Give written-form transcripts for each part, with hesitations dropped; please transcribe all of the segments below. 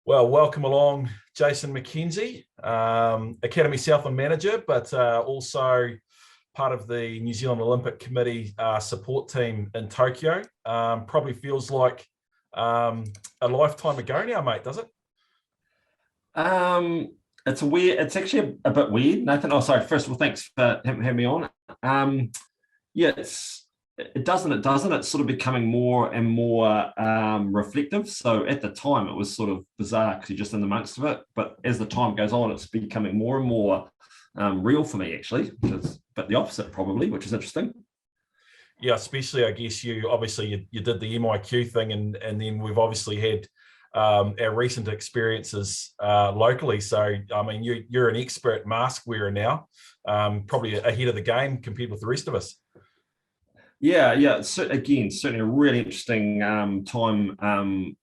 Well, welcome along, Jason McKenzie, Academy Southland manager, but also part of the New Zealand Olympic Committee support team in Tokyo. Probably feels like a lifetime ago now, mate, does it? It's weird. It's actually a bit weird, Nathan. Oh, sorry. First of all, thanks for having me on. Yeah, it doesn't. It's sort of becoming more and more reflective. So at the time, it was sort of bizarre because you're just in the amongst of it. But as the time goes on, it's becoming more and more real for me, actually, but the opposite probably, which is interesting. Yeah, especially I guess you obviously you did the MIQ thing, and then we've obviously had our recent experiences locally. So I mean, you're an expert mask wearer now, probably ahead of the game compared with the rest of us. Yeah. So again, certainly a really interesting time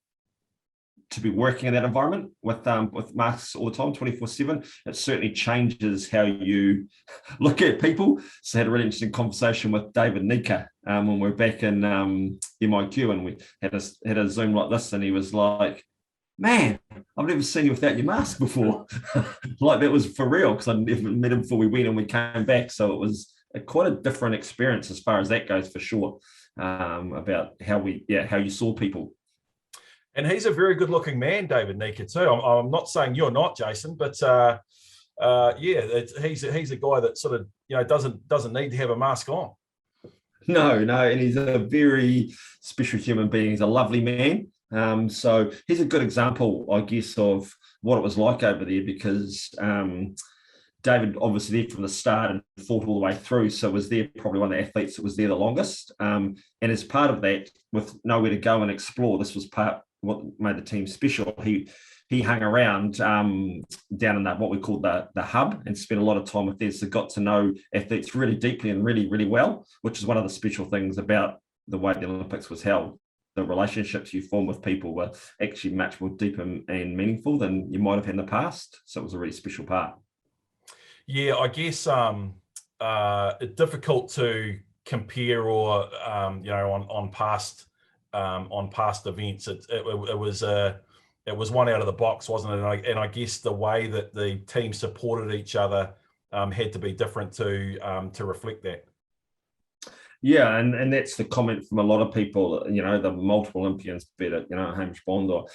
to be working in that environment with masks all the time, 24/7. It certainly changes how you look at people. So I had a really interesting conversation with David Nika when we were back in MIQ, and we had a Zoom like this, and he was like, "Man, I've never seen you without your mask before." Like that was for real, because I never met him before we went and we came back. So it was quite a different experience as far as that goes, for sure, about how you saw people. And he's a very good-looking man, David Nika, too. I'm not saying you're not, Jason, but he's a guy that sort of doesn't need to have a mask on. No, and he's a very special human being. He's a lovely man. So he's a good example, I guess, of what it was like over there, because David obviously there from the start and fought all the way through, so was there probably one of the athletes that was there the longest. And as part of that, with nowhere to go and explore, this was part what made the team special. He hung around down in that what we call the hub, and spent a lot of time with there, so got to know athletes really deeply and really, really well, which is one of the special things about the way the Olympics was held. The relationships you form with people were actually much more deep and meaningful than you might have had in the past. So it was a really special part. Yeah, I guess difficult to compare or on past events. It was one out of the box, wasn't it? And I guess the way that the team supported each other had to be different to reflect that. Yeah, and that's the comment from a lot of people, the multiple Olympians, be it, Hamish Bond or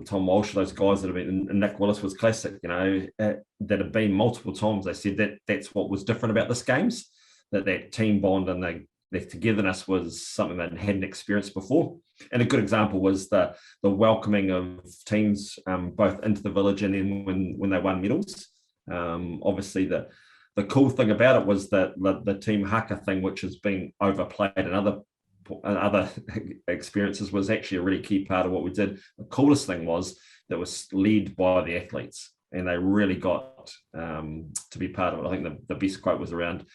Tom Walsh, those guys that have been, and Nick Willis was classic, that have been multiple times. They said that's what was different about this games, that team bond and their togetherness was something they hadn't experienced before. And a good example was the welcoming of teams both into the village, and then when they won medals. Obviously, the cool thing about it was that the team haka thing, which has been overplayed in other experiences, was actually a really key part of what we did. The coolest thing was that was led by the athletes, and they really got to be part of it. I think the best quote was around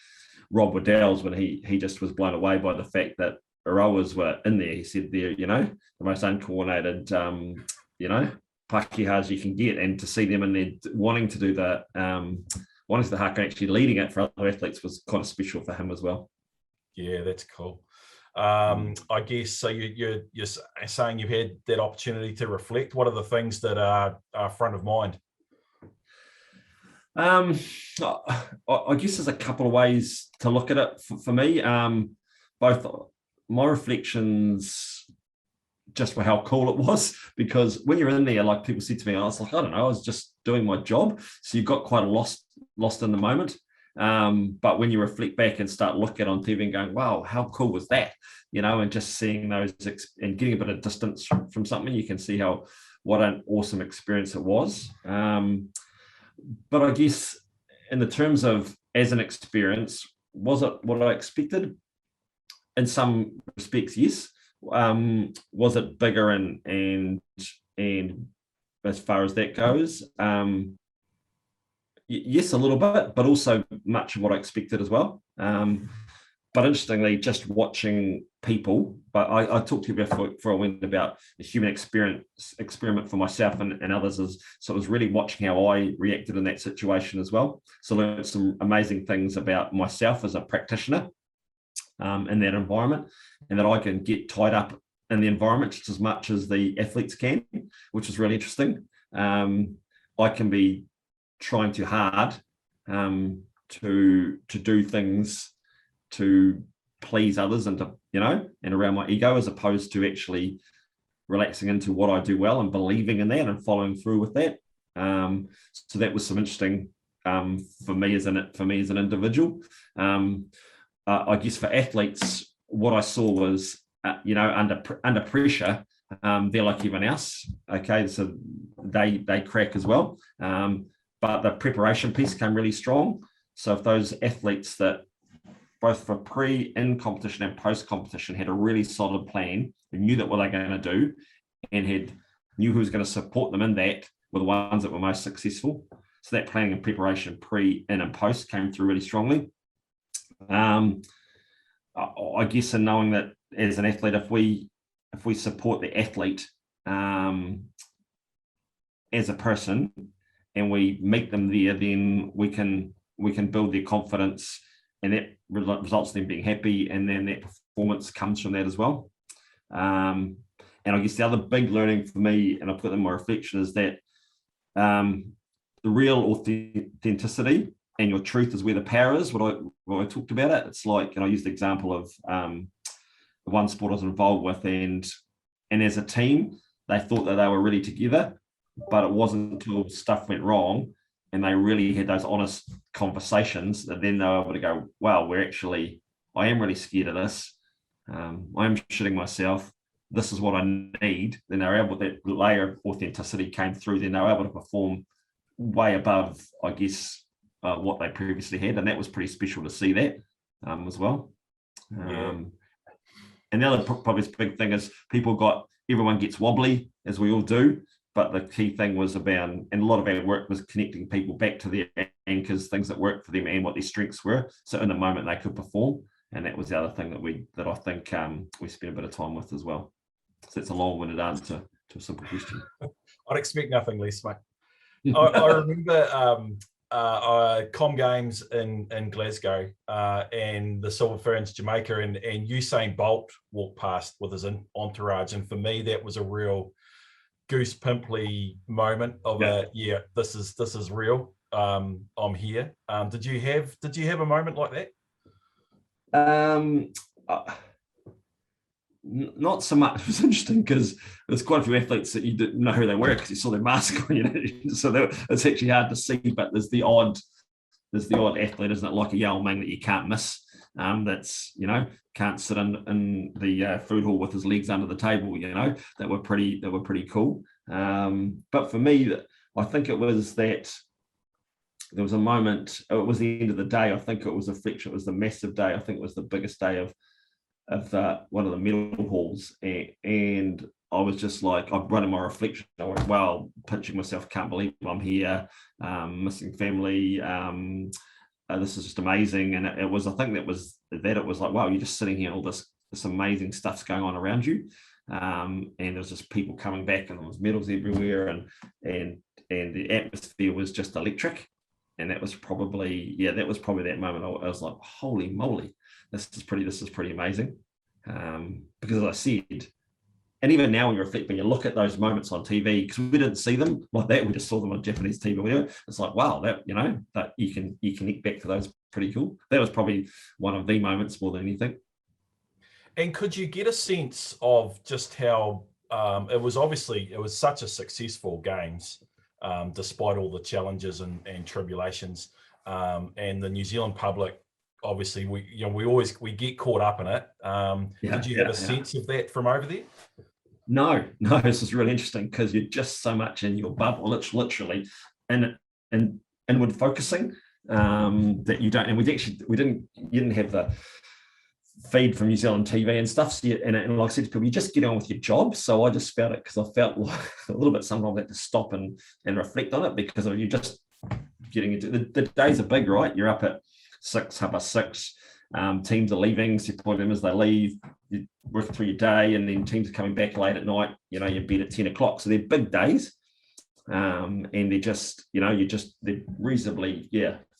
Rob Waddell's, when he just was blown away by the fact that rowers were in there. He said they're, the most uncoordinated, pakihas you can get, and to see them in there wanting to do the haka, actually leading it for other athletes, was kind of special for him as well. Yeah, that's cool. I guess so. You're saying you've had that opportunity to reflect. What are the things that are front of mind? I guess there's a couple of ways to look at it for me. Both my reflections just for how cool it was, because when you're in there, like people said to me, I was like, I don't know, I was just doing my job. So you got quite lost in the moment. But when you reflect back and start looking on TV and going, wow, how cool was that? And just seeing those and getting a bit of distance from something, you can see what an awesome experience it was. But I guess in the terms of as an experience, was it what I expected? In some respects, yes. Was it bigger and as far as that goes? Yes, a little bit, but also much of what I expected as well. But interestingly, just watching people, but I talked to you before I went about the human experiment for myself and others, so it was really watching how I reacted in that situation as well. So I learned some amazing things about myself as a practitioner in that environment, and that I can get tied up in the environment just as much as the athletes can, which is really interesting. I can be trying too hard to do things to please others and to, and around my ego, as opposed to actually relaxing into what I do well and believing in that and following through with that. So that was some interesting for me as an individual. I guess for athletes, what I saw was, under pressure, they're like everyone else. Okay, so they crack as well. But the preparation piece came really strong. So if those athletes that both for in competition and post competition had a really solid plan and knew that what they're going to do and knew who was going to support them in that, were the ones that were most successful. So that planning and preparation in and post came through really strongly. I guess in knowing that as an athlete, if we support the athlete as a person and we meet them there, then we can build their confidence, and that results in them being happy, and then that performance comes from that as well. And I guess the other big learning for me, and I put in my reflection, is that the real authenticity and your truth is where the power is. What I talked about it. It's like, and I used the example of the one sport I was involved with, and as a team, they thought that they were really together, but it wasn't until stuff went wrong and they really had those honest conversations that then they were able to go, wow, I am really scared of this. I am shitting myself. This is what I need. Then they were able, that layer of authenticity came through. Then they were able to perform way above, I guess, what they previously had. And that was pretty special to see that as well. And the other probably big thing is everyone gets wobbly, as we all do. But the key thing was about, and a lot of our work was connecting people back to their anchors, things that worked for them and what their strengths were. So in the moment they could perform. And that was the other thing that I think we spent a bit of time with as well. So it's a long-winded answer to a simple question. I'd expect nothing less, mate. I remember Com Games in Glasgow and the Silver Ferns, Jamaica, and Usain Bolt walked past with his entourage. And for me, that was a real goose pimply moment of this is real. I'm here. Did you have a moment like that? Not so much. It was interesting because there's quite a few athletes that you didn't know who they were because you saw their mask on, so it's actually hard to see. But there's the odd athlete, isn't it, like a Yale Ming that you can't miss. That's can't sit in the food hall with his legs under the table. That were pretty cool. But for me, I think it was that there was a moment. It was the end of the day. I think it was a feature. It was the massive day. I think it was the biggest day of one of the medal halls, and I was just like, I've run in my reflection. I went, wow, pinching myself, can't believe I'm here, missing family. This is just amazing. And it was, I think it was like, wow, you're just sitting here, all this amazing stuff's going on around you. And there's just people coming back, and there was medals everywhere, and the atmosphere was just electric. And that was probably that moment. I was like, holy moly, this is pretty amazing. Because as I said, and even now when you look at those moments on TV, because we didn't see them like that, we just saw them on Japanese TV. It's like, wow, that you connect back to those, pretty cool. That was probably one of the moments more than anything. And could you get a sense of just how it was such a successful games, despite all the challenges and tribulations, and the New Zealand public, obviously we get caught up in it. Did you have a sense of that from over there? No, this is really interesting because you're just so much in your bubble, it's literally and inward focusing, that you don't. And you didn't have the feed from New Zealand TV and stuff. So and like I said to people, you just get on with your job. So I just felt it because I felt like a little bit sometimes I had to stop and reflect on it, because you just getting into the days are big, right? You're up at 6:30. Teams are leaving, so you point them as they leave, you work through your day, and then teams are coming back late at night, you bed at 10 o'clock. So they're big days. And they're just, they're reasonably,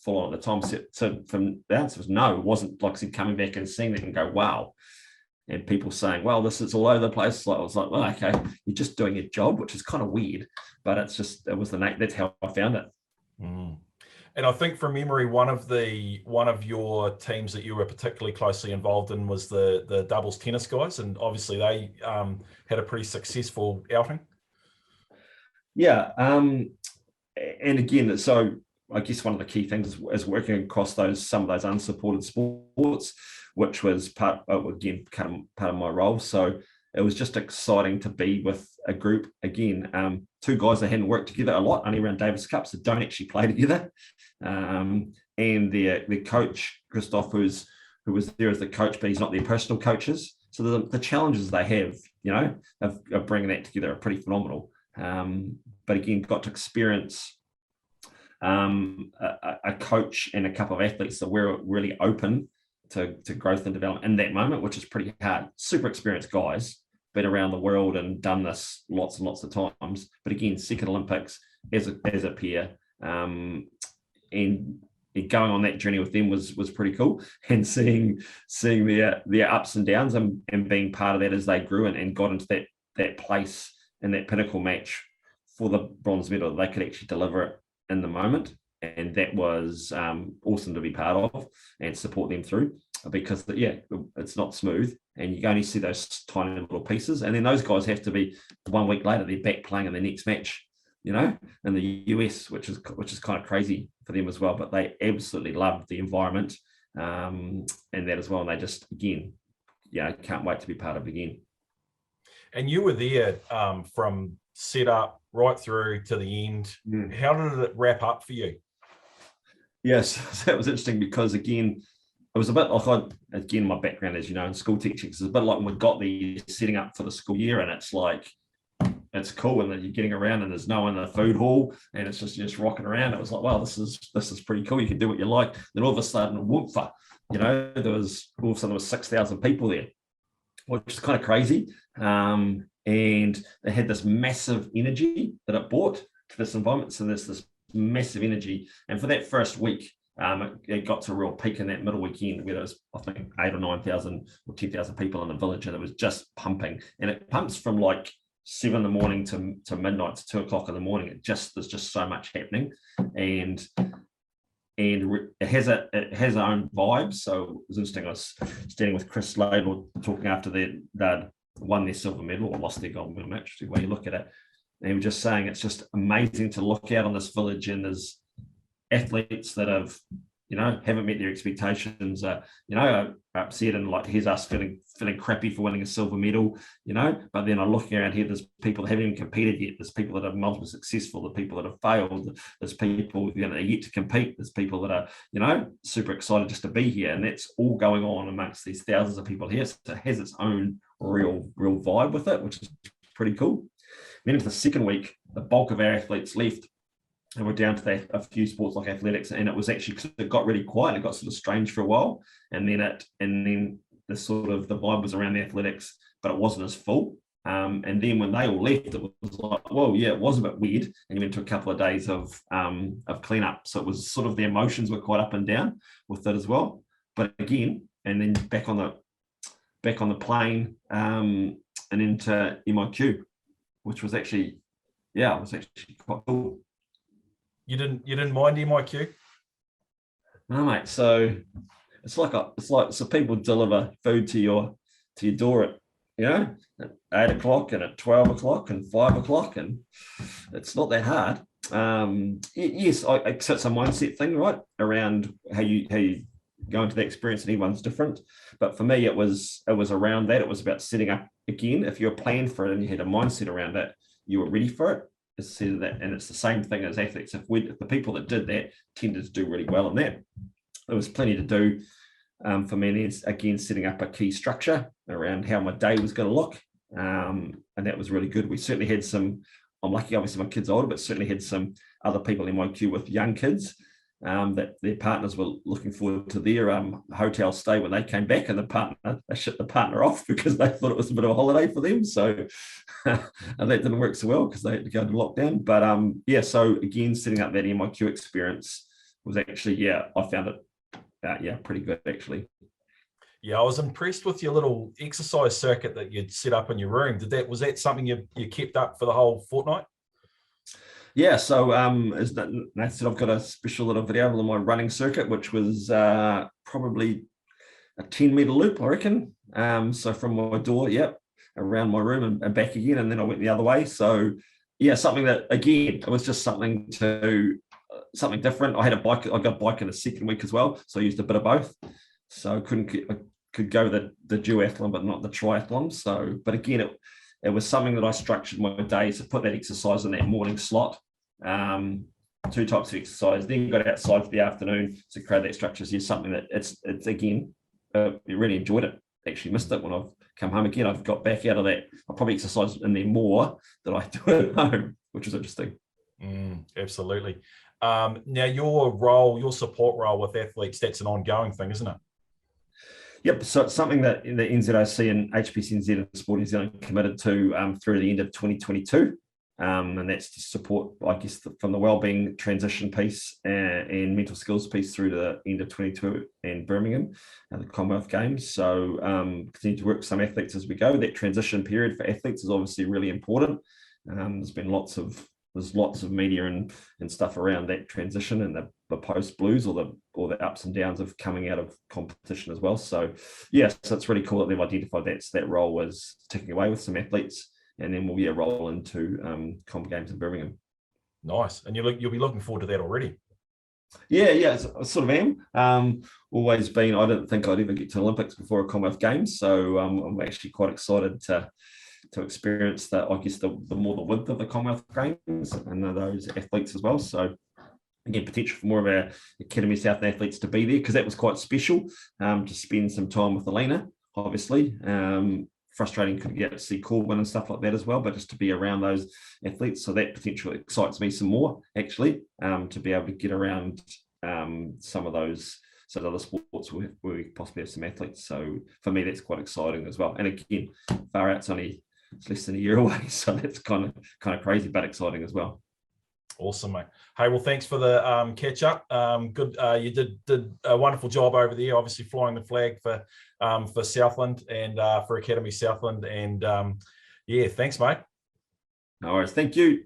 full on at the time. So from the answer was no, it wasn't like I said, coming back and seeing that and go, wow. and people saying, well, this is all over the place. Like, I was like, well, okay, you're just doing your job, which is kind of weird, but it was that's how I found it. Mm. And I think from memory, one of your teams that you were particularly closely involved in was the doubles tennis guys, and obviously they had a pretty successful outing. Yeah, and again, so I guess one of the key things is working across some of those unsupported sports, which was part of my role. So it was just exciting to be with a group again. Two guys that hadn't worked together a lot, only around Davis Cup, so don't actually play together. And the coach Christoph, who was there as the coach, but he's not their personal coaches. So the challenges they have, of bringing that together are pretty phenomenal. But again, got to experience a coach and a couple of athletes that were really open to growth and development in that moment, which is pretty hard. Super experienced guys, been around the world and done this lots and lots of times. But again, second Olympics as a peer, and going on that journey with them was pretty cool. And seeing their ups and downs and being part of that as they grew and got into that place in that pinnacle match for the bronze medal, they could actually deliver it in the moment. And that was awesome to be part of and support them through, because it's not smooth and you only see those tiny little pieces. And then those guys have to be 1 week later, they're back playing in the next match, in the US, which is kind of crazy for them as well. But they absolutely loved the environment and that as well. And they just, again, can't wait to be part of it again. And you were there from set up right through to the end. How did it wrap up for you? Yes, that was interesting because, again, it was a bit like, my background, as you know, in school teaching, it's a bit like when we got the setting up for the school year, and it's like, it's cool, and then you're getting around and there's no one in the food hall and it's just rocking around. It was like, wow, this is pretty cool. You can do what you like. Then all of a sudden, whoopfa, there was 6,000 people there, which is kind of crazy. And they had this massive energy that it brought to this environment. So there's this massive energy. And for that first week, it got to a real peak in that middle weekend where there was, I think, 8,000 or 9,000 or 10,000 people in the village, and it was just pumping. And it pumps from like 7 in the morning to midnight to 2 o'clock in the morning. There's just so much happening, and it has its own vibe. So it was interesting. I was standing with Chris Ladle talking after they'd won their silver medal or lost their gold medal match, the way you look at it. And he was just saying it's just amazing to look out on this village, and there's athletes that haven't met their expectations, are upset, and like, here's us feeling crappy for winning a silver medal, but then I'm looking around here, there's people that haven't even competed yet, there's people that are multiple successful, the people that have failed, there's people that are yet to compete, there's people that are, super excited just to be here, and that's all going on amongst these thousands of people here. So it has its own real vibe with it, which is pretty cool. Then into the second week, the bulk of our athletes left, and we're down to a few sports like athletics, and it was actually, it got really quiet. It got sort of strange for a while, and then the sort of the vibe was around the athletics, but it wasn't as full. And then when they all left, it was like, well, yeah, it was a bit weird, and you went to a couple of days of cleanup. So it was sort of, the emotions were quite up and down with it as well. But again, and then back on the plane and into MIQ, which was actually, quite cool. You didn't mind MIQ? No, mate. So it's like so people deliver food to your door at 8 o'clock and at 12 o'clock and 5 o'clock, and it's not that hard. Yes, so it's a mindset thing, right, around how you go into the experience, and everyone's different. But for me, it was around that. It was about setting up again. If you're planned for it and you had a mindset around it, you were ready for it. That, and it's the same thing as athletes. If the people that did that tended to do really well in that, there was plenty to do for me. And again, setting up a key structure around how my day was going to look, and that was really good. We certainly had some. I'm lucky, obviously, my kids are older, but certainly had some other people in my queue with young kids that their partners were looking forward to their hotel stay when they came back, and they shipped the partner off because they thought it was a bit of a holiday for them. So and that didn't work so well because they had to go into lockdown. But so again, setting up that MIQ experience was actually, I found it pretty good actually. Yeah, I was impressed with your little exercise circuit that you'd set up in your room. Was that something you kept up for the whole fortnight? Yeah, so as Nat said, I've got a special little video of my running circuit, which was probably a 10-meter loop, I reckon. So from my door, around my room and back again, and then I went the other way. So yeah, something that, again, it was just something different. I got a bike in the second week as well, so I used a bit of both. So I could go the duathlon, but not the triathlon. So, but again, it was something that I structured my days to put that exercise in that morning slot. 2 types of exercise, then got outside for the afternoon to create that structure. So it's something that it's again, you really enjoyed it. Actually missed it when I've come home again. I've got back out of that. I probably exercise in there more than I do at home, which is interesting. Absolutely. Now your support role with athletes, that's an ongoing thing, isn't it? Yep. So it's something that the NZOC and HPCNZ and Sport New Zealand committed to through the end of 2022. And that's to support, I guess, from the wellbeing transition piece and mental skills piece through to the end of 22 in Birmingham and the Commonwealth Games. So continue to work with some athletes as we go. That transition period for athletes is obviously really important. There's lots of media and stuff around that transition and the post blues or the ups and downs of coming out of competition as well. So yes, so it's really cool that they've identified that role was ticking away with some athletes. And then we'll roll into Comp Games in Birmingham. Nice, and you'll be looking forward to that already. Yeah, I sort of am. Always been. I didn't think I'd ever get to Olympics before a Commonwealth Games, so I'm actually quite excited to experience that. I guess the more the width of the Commonwealth Games and those athletes as well. So again, potential for more of our Academy Southland athletes to be there because that was quite special to spend some time with Elena, obviously. Frustrating couldn't get to see Corbin and stuff like that as well, but just to be around those athletes. So that potentially excites me some more, actually, to be able to get around some of those other sports where we possibly have some athletes. So for me, that's quite exciting as well. And again, far out's it's less than a year away. So that's kind of crazy, but exciting as well. Awesome, mate. Hey, well, thanks for the catch up. Good. You did a wonderful job over there, obviously flying the flag for Southland and for Academy Southland. And yeah, thanks, mate. No worries. Thank you.